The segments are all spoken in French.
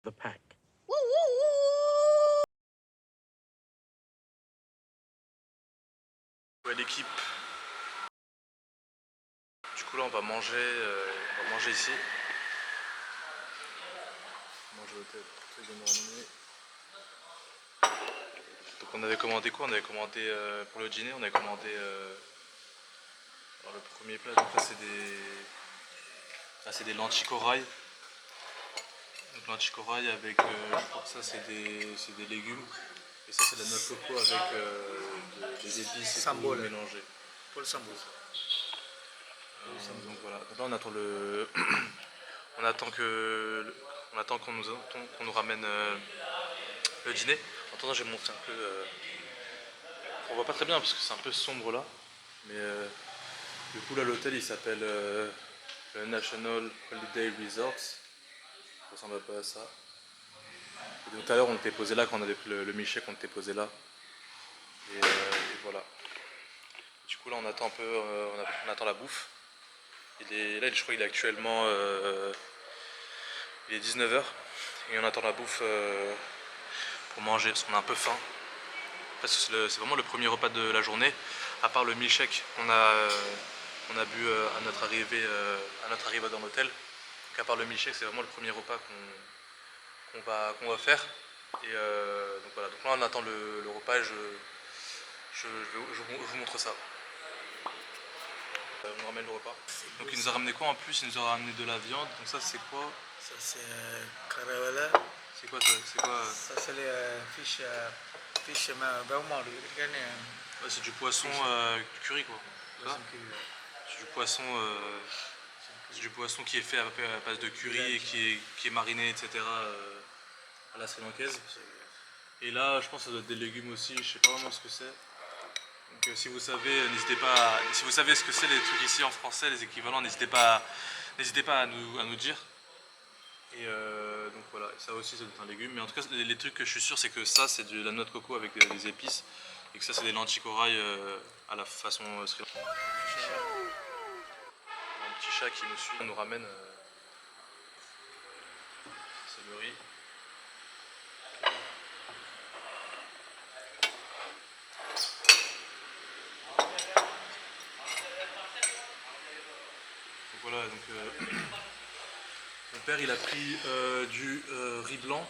the pack. Ouais, l'équipe. Du coup là on va manger ici. On mange à l'hôtel. Ils viennent de ramener. Donc on avait commandé quoi? On avait commandé pour le dîner, on avait commandé alors le premier plat, donc là c'est des lentilles corail. Donc lentilles corail avec je crois que ça c'est des légumes. Et ça c'est de la noix de coco avec des épices et tout mélangées. Pour le sambo. Donc voilà. Donc là on attend on attend qu'on nous ramène le dîner. En attendant j'ai montré un peu. On voit pas très bien parce que c'est un peu sombre là. Mais du coup là l'hôtel il s'appelle le National Holiday Resorts. Ça ressemble pas à ça. Et donc tout à l'heure on était posé là quand on avait pris le milkshake, on était posé là. Et voilà. Du coup là on attend un peu, on attend la bouffe. Là je crois qu'il est actuellement il est 19 h et on attend la bouffe pour manger parce qu'on a un peu faim. Parce que c'est vraiment le premier repas de la journée, à part le milkshake qu'on a bu à notre arrivée dans l'hôtel. Donc à part le milkshake, c'est vraiment le premier repas qu'on va faire. Et donc voilà, donc là on attend le repas et je vous montre ça. On nous ramène le repas. Donc il nous a ramené quoi en plus? Il nous a ramené de la viande. Donc ça c'est quoi? Ça c'est caravella. C'est quoi ça? C'est quoi? Ça c'est les fish Ouais, c'est du poisson curry quoi. C'est du poisson qui est fait à base de curry et qui est mariné, etc. À la sri lankaise. Et là, je pense que ça doit être des légumes aussi, je sais pas vraiment ce que c'est. Donc si vous savez, n'hésitez pas, si vous savez ce que c'est les trucs ici en français, les équivalents, n'hésitez pas à nous dire. Et donc voilà, ça aussi ça doit être un légume. Mais en tout cas, les trucs que je suis sûr, c'est que ça, c'est de la noix de coco avec des épices. Et que ça, c'est des lentilles corail à la façon sri lankaise. Un petit chat qui nous suit, on nous ramène. C'est le riz. Donc voilà, donc mon père il a pris du riz blanc,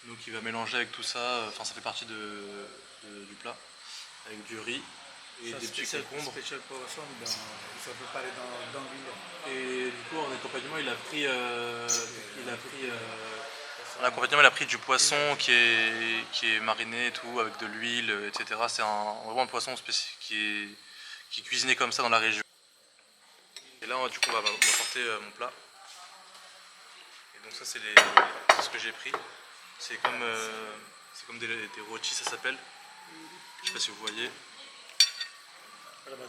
donc il va mélanger avec tout ça, enfin ça fait partie du plat, avec du riz et des petits concombres. Spécial poisson, il faut préparer dans l'huile. Et du coup en accompagnement il a pris en accompagnement il a pris du poisson qui est mariné et tout, avec de l'huile, etc. C'est vraiment un poisson qui est cuisiné comme ça dans la région. Et là du coup on va m'apporter mon plat. Et donc ça c'est ce que j'ai pris. C'est comme des rôtis, ça s'appelle. Je sais pas si vous voyez. Voilà.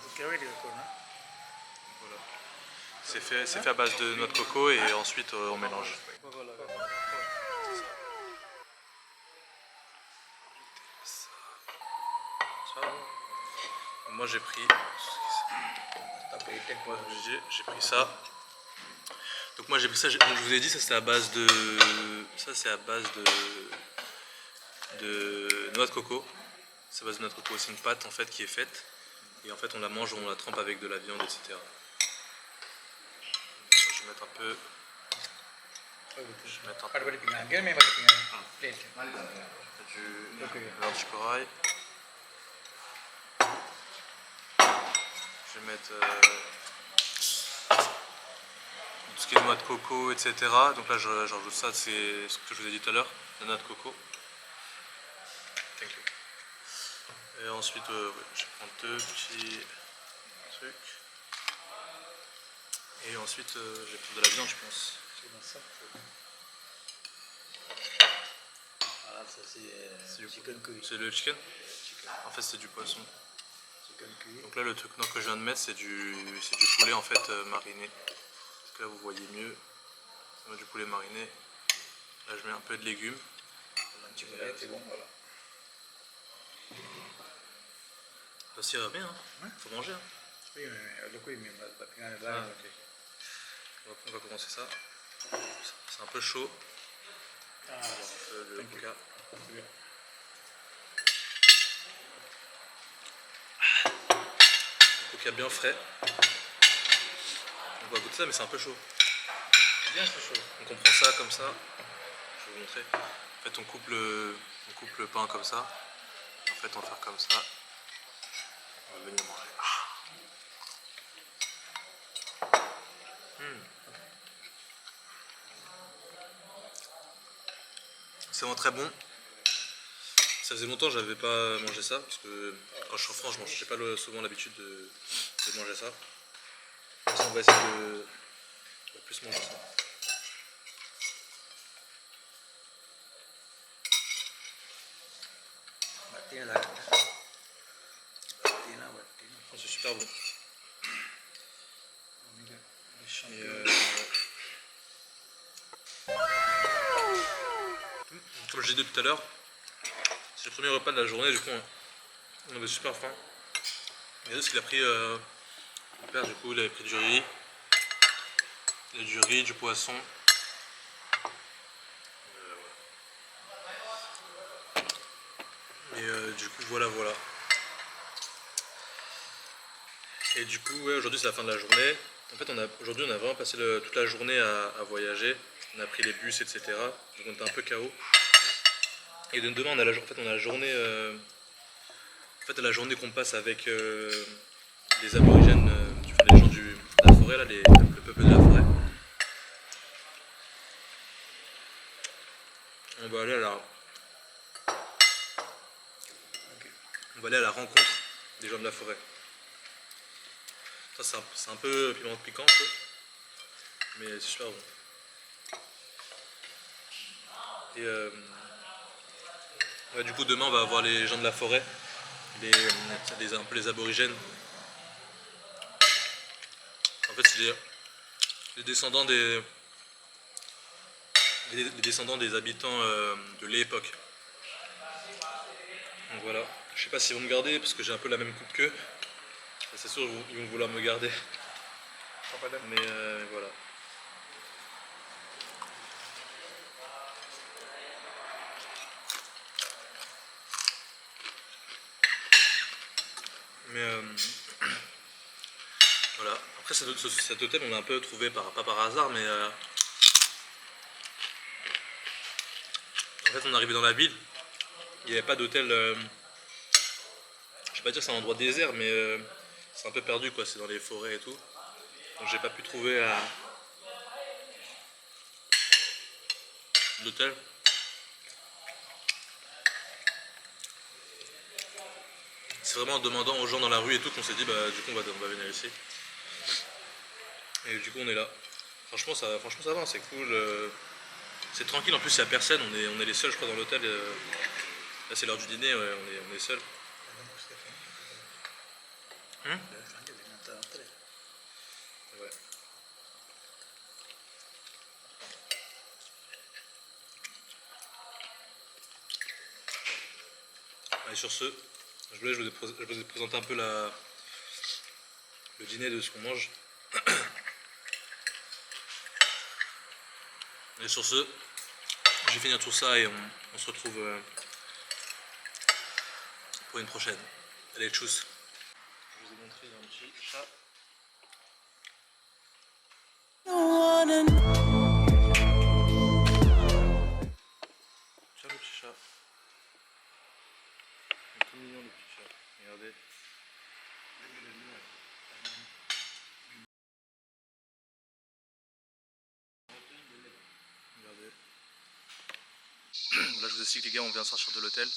C'est fait à base de noix de coco et ensuite on mélange. Moi j'ai pris ça. Donc moi j'ai pris ça, je vous ai dit ça c'est à base de noix de coco. C'est à base de noix de coco, c'est une pâte en fait qui est faite. Et en fait on la mange, on la trempe avec de la viande, etc. Je vais mettre un peu. Du lentilles corail. Je vais mettre tout ce qui est noix de coco, etc. Donc là j'en rajoute ça, c'est ce que je vous ai dit tout à l'heure, la noix de coco. Thank you. Et ensuite je vais prendre deux petits trucs. Et ensuite je vais prendre de la viande je pense. Voilà, ça c'est chicken curry. C'est le chicken? En fait c'est du poisson. Donc là le truc que je viens de mettre c'est du poulet en fait mariné. Donc là vous voyez mieux. Du poulet mariné. Là je mets un peu de légumes. C'est bon, voilà. Ça aussi va bien, hein. Faut manger. Hein. Oui, mais Ah, okay. On va commencer ça. C'est un peu chaud. Ah, Le thank you. coca. C'est bien. Coca bien frais. On va goûter ça, mais c'est un peu chaud. Bien, c'est chaud. Donc on prend ça comme ça. Je vais vous montrer. En fait, on coupe le pain comme ça. En fait, on va faire comme ça. On va venir manger. C'est vraiment très bon. Ça faisait longtemps que j'avais pas mangé ça parce que quand je suis en France, je mangeais pas souvent l'habitude de manger ça. Donc on va essayer de plus manger ça. Battina, Battina, Battina. Oh, c'est super bon. Les champions. Et comme je l'ai dit tout à l'heure, c'est le premier repas de la journée, du coup on avait super faim. Et là, ce qu'il a pris, mon père, du coup, il avait pris du riz. Il y a du riz, du poisson. Et du coup, voilà. Et du coup, ouais, aujourd'hui c'est la fin de la journée. En fait, aujourd'hui on a vraiment passé toute la journée à voyager. On a pris les bus, etc. Donc on était un peu KO. Et donc demain, en fait, on a la journée, en fait, la journée qu'on passe avec les aborigènes, les gens de la forêt, là, le peuple de la forêt. On va aller à la, on va aller à la rencontre des gens de la forêt. Ça, c'est un peu piment piquant, un peu, mais c'est super bon. Et ouais, du coup, demain, on va voir les gens de la forêt, un peu les aborigènes. En fait, c'est les descendants les descendants des habitants de l'époque. Donc voilà. Je sais pas s'ils vont me garder parce que j'ai un peu la même coupe qu'eux. C'est sûr, ils vont vouloir me garder. Mais voilà. Mais voilà. Après, cet hôtel, on l'a un peu trouvé pas par hasard, mais en fait, on est arrivé dans la ville. Il n'y avait pas d'hôtel. Je vais pas dire que c'est un endroit désert, mais c'est un peu perdu, quoi. C'est dans les forêts et tout. Donc, j'ai pas pu trouver d'hôtel. C'est vraiment en demandant aux gens dans la rue et tout qu'on s'est dit, bah, du coup, on va venir ici. Et du coup, on est là. Franchement, ça va, c'est cool. C'est tranquille, en plus, il n'y a personne. On est les seuls, je crois, dans l'hôtel. Là, c'est l'heure du dîner, ouais, on est seuls. Ouais. Et sur ce, je vous ai présenté un peu le dîner de ce qu'on mange. Et sur ce, je vais finir tout ça et on se retrouve pour une prochaine. Allez, tchuss. Je vous ai montré un petit chat. Tiens le petit chat. Il est tout mignon le petit chat. Regardez. Regardez. Là je vous explique les gars, on vient de sortir de l'hôtel.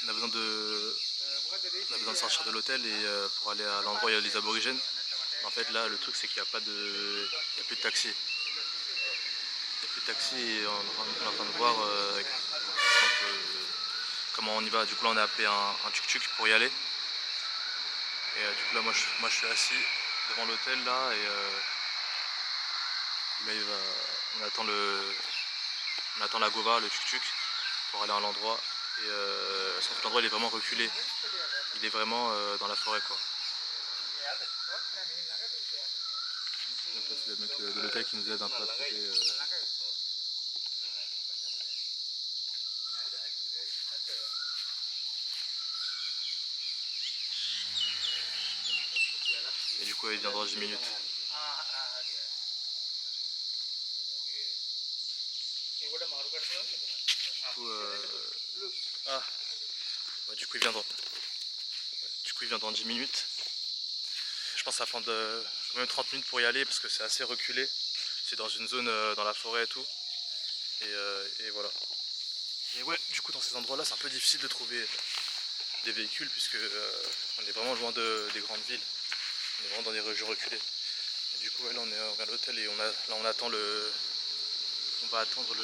On a besoin de sortir de l'hôtel et pour aller à l'endroit où il y a les aborigènes. En fait là le truc c'est qu'il n'y a pas de. Il n'y a plus de taxi. Il n'y a plus de taxi et on est en train de voir comment on y va. Du coup là on a appelé un tuk-tuk pour y aller. Et du coup là moi je suis assis devant l'hôtel là et là on attend la Gova, le tuk-tuk pour aller à l'endroit. Et sauf que l'endroit il est vraiment reculé. Il est vraiment dans la forêt quoi. Donc là c'est le mec de l'hôtel qui nous aide un peu à trouver Et du coup il vient dans 10 minutes. Du coup, ouais, du coup il vient dans 10 minutes. Je pense que ça va prendre quand même 30 minutes pour y aller parce que c'est assez reculé. C'est dans une zone dans la forêt et tout. Et voilà. Et ouais, du coup dans ces endroits là c'est un peu difficile de trouver des véhicules puisque on est vraiment loin des grandes villes. On est vraiment dans des régions reculées. Et du coup ouais, là on est à l'hôtel et là on attend on va attendre